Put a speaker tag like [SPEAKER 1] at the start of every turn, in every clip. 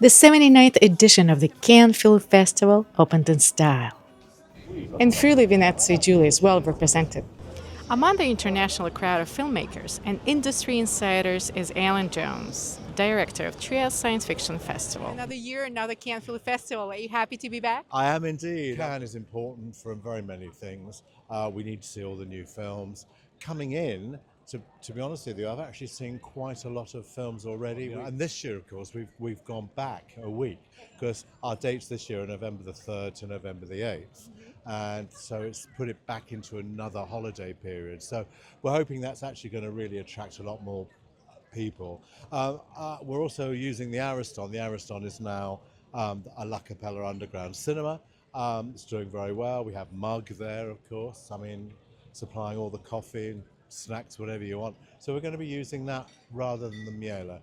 [SPEAKER 1] The 79th edition of the Cannes Film Festival opened in style. And Friuli Venezia Giulia is well represented. Among the international crowd of filmmakers and industry insiders is Alan Jones, director of Trieste Science+Fiction Festival. Another year, another Cannes Film Festival. Are you happy to be back?
[SPEAKER 2] I am indeed. Cannes is important for very many things. We need to see all the new films. Coming in, to be honest with you, I've actually seen quite a lot of films already. And this year, of course, we've gone back a week because our dates this year are November the 3rd to November the 8th. And so it's put it back into another holiday period. So we're hoping that's actually going to really attract a lot more people. We're also using the Ariston. The Ariston is now a La Capella underground cinema. It's doing very well. We have Mug there, of course. I mean, supplying all the coffee and snacks, whatever you want. So we're going to be using that rather than the Miele.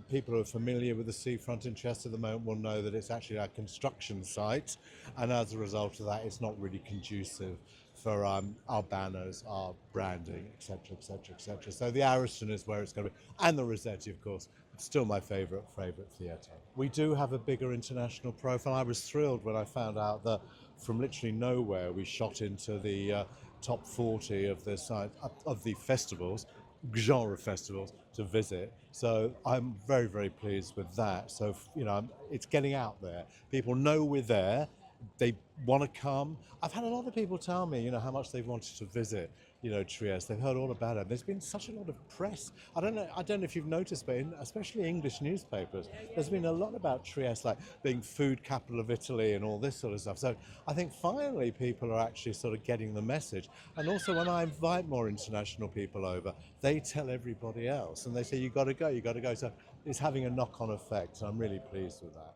[SPEAKER 2] People who are familiar with the seafront in Trieste at the moment will know that it's actually a construction site, and as a result of that, it's not really conducive for our banners, our branding, etc., etc., etc. So the Ariston is where it's going to be, and the Rossetti, of course. It's still my favourite theatre. We do have a bigger international profile. I was thrilled when I found out that from literally nowhere we shot into the top 40 of the festivals, genre festivals to visit. So I'm very, very pleased with that. So, it's getting out there. People know we're there. They want to come. I've had a lot of people tell me, how much they've wanted to visit, Trieste. They've heard all about it. There's been such a lot of press. I don't know if you've noticed, but especially English newspapers, there's been a lot about Trieste, like being food capital of Italy and all this sort of stuff. So I think finally people are actually sort of getting the message. And also when I invite more international people over, they tell everybody else and they say, you got to go. So it's having a knock-on effect. So I'm really pleased with that.